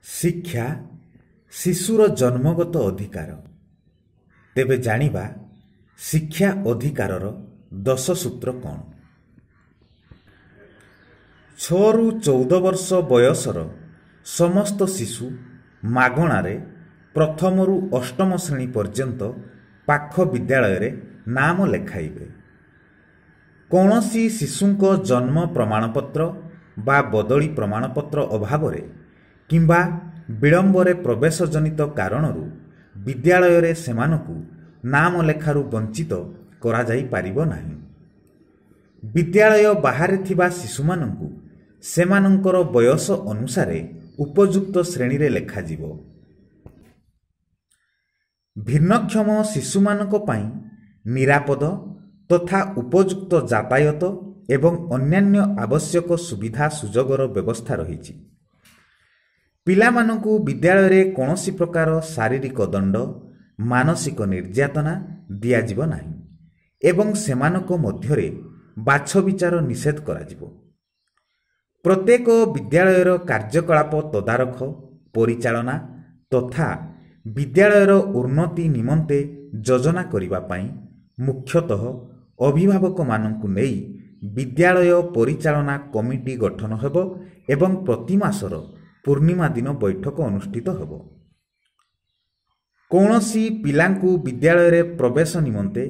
ଶିକ୍ଷା ଶିଶୁର ଜନ୍ମଗତ ଅଧିକାର। ତେବେ ଜାଣିବା ଶିକ୍ଷା ଅଧିକାରର 10 ସୂତ୍ର କ'ଣ? 6ରୁ 14 ବର୍ଷ ବୟସର ସମସ୍ତ ଶିଶୁ ମାଗଣାରେ ପ୍ରଥମରୁ ଅଷ୍ଟମ ଶ୍ରେଣୀ ପର୍ଯ୍ୟନ୍ତ ପାଖ ବିଦ୍ୟାଳୟରେ ନାମ ଲେଖାଇବେ। କୌଣସି ଶିଶୁଙ୍କ ଜନ୍ମ ପ୍ରମାଣପତ୍ର ବା ବଦଳି ପ୍ରମାଣପତ୍ର ଅଭାବରେ କିମ୍ବା ବିଳମ୍ବରେ ପ୍ରବେଶ ଜନିତ କାରଣରୁ ବିଦ୍ୟାଳୟରେ ସେମାନଙ୍କୁ ନାମ ଲେଖାରୁ ବଞ୍ଚିତ କରାଯାଇପାରିବ ନାହିଁ। ବିଦ୍ୟାଳୟ ବାହାରେ ଥିବା ଶିଶୁମାନଙ୍କୁ ସେମାନଙ୍କର ବୟସ ଅନୁସାରେ ଉପଯୁକ୍ତ ଶ୍ରେଣୀରେ ଲେଖାଯିବ। ଭିନ୍ନକ୍ଷମ ଶିଶୁମାନଙ୍କ ପାଇଁ ନିରାପଦ ତଥା ଉପଯୁକ୍ତ ଯାତାୟତ ଏବଂ ଅନ୍ୟାନ୍ୟ ଆବଶ୍ୟକ ସୁବିଧା ସୁଯୋଗର ବ୍ୟବସ୍ଥା ରହିଛି। ପିଲାମାନଙ୍କୁ ବିଦ୍ୟାଳୟରେ କୌଣସି ପ୍ରକାର ଶାରୀରିକ ଦଣ୍ଡ, ମାନସିକ ନିର୍ଯାତନା ଦିଆଯିବ ନାହିଁ ଏବଂ ସେମାନଙ୍କ ମଧ୍ୟରେ ବାଛବିଚାର ନିଷେଧ କରାଯିବ। ପ୍ରତ୍ୟେକ ବିଦ୍ୟାଳୟର କାର୍ଯ୍ୟକଳାପ ତଦାରଖ, ପରିଚାଳନା ତଥା ବିଦ୍ୟାଳୟର ଉନ୍ନତି ନିମନ୍ତେ ଯୋଜନା କରିବା ପାଇଁ ମୁଖ୍ୟତଃ ଅଭିଭାବକମାନଙ୍କୁ ନେଇ ବିଦ୍ୟାଳୟ ପରିଚାଳନା କମିଟି ଗଠନ ହେବ ଏବଂ ପ୍ରତି ମାସର ପୂର୍ଣ୍ଣିମା ଦିନ ବୈଠକ ଅନୁଷ୍ଠିତ ହେବ। କୌଣସି ପିଲାଙ୍କୁ ବିଦ୍ୟାଳୟରେ ପ୍ରବେଶ ନିମନ୍ତେ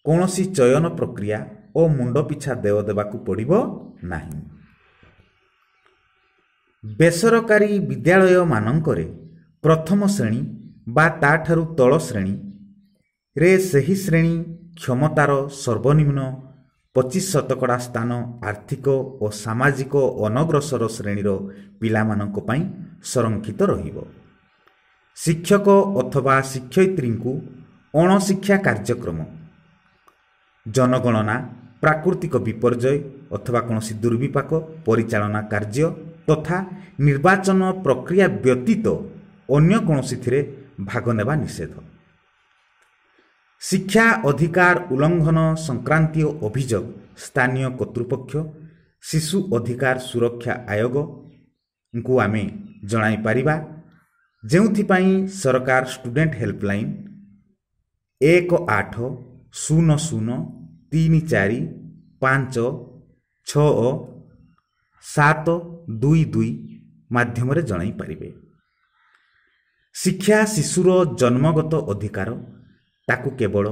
କୌଣସି ଚୟନ ପ୍ରକ୍ରିୟା ଓ ମୁଣ୍ଡ ପିଛା ଦେୟ ଦେବାକୁ ପଡ଼ିବ ନାହିଁ। ବେସରକାରୀ ବିଦ୍ୟାଳୟମାନଙ୍କରେ ପ୍ରଥମ ଶ୍ରେଣୀ ବା ତା'ଠାରୁ ତଳ ଶ୍ରେଣୀରେ ସେହି ଶ୍ରେଣୀ କ୍ଷମତାର ସର୍ବନିମ୍ନ 25% ସ୍ଥାନ ଆର୍ଥିକ ଓ ସାମାଜିକ ଅନଗ୍ରସର ଶ୍ରେଣୀର ପିଲାମାନଙ୍କ ପାଇଁ ସଂରକ୍ଷିତ ରହିବ। ଶିକ୍ଷକ ଅଥବା ଶିକ୍ଷୟିତ୍ରୀଙ୍କୁ ଅଣଶିକ୍ଷା କାର୍ଯ୍ୟକ୍ରମ, ଜନଗଣନା, ପ୍ରାକୃତିକ ବିପର୍ଯ୍ୟୟ ଅଥବା କୌଣସି ଦୁର୍ବିପାକ ପରିଚାଳନା କାର୍ଯ୍ୟ ତଥା ନିର୍ବାଚନ ପ୍ରକ୍ରିୟା ବ୍ୟତୀତ ଅନ୍ୟ କୌଣସିଥିରେ ଭାଗ ନେବା ନିଷେଧ। ଶିକ୍ଷା ଅଧିକାର ଉଲ୍ଲଂଘନ ସଂକ୍ରାନ୍ତୀୟ ଅଭିଯୋଗ ସ୍ଥାନୀୟ କର୍ତ୍ତୃପକ୍ଷ ଶିଶୁ ଅଧିକାର ସୁରକ୍ଷା ଆୟୋଗଙ୍କୁ ଆମେ ଜଣାଇପାରିବା, ଯେଉଁଥିପାଇଁ ସରକାର ଷ୍ଟୁଡେଣ୍ଟ ହେଲ୍ପଲାଇନ୍ 180034566722 ମାଧ୍ୟମରେ ଜଣାଇପାରିବେ। ଶିକ୍ଷା ଶିଶୁର ଜନ୍ମଗତ ଅଧିକାର। ତାକୁ କେବଳ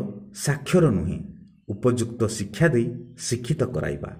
ସାକ୍ଷର ନୁହେଁ, ଉପଯୁକ୍ତ ଶିକ୍ଷା ଦେଇ ଶିକ୍ଷିତ କରାଇବା।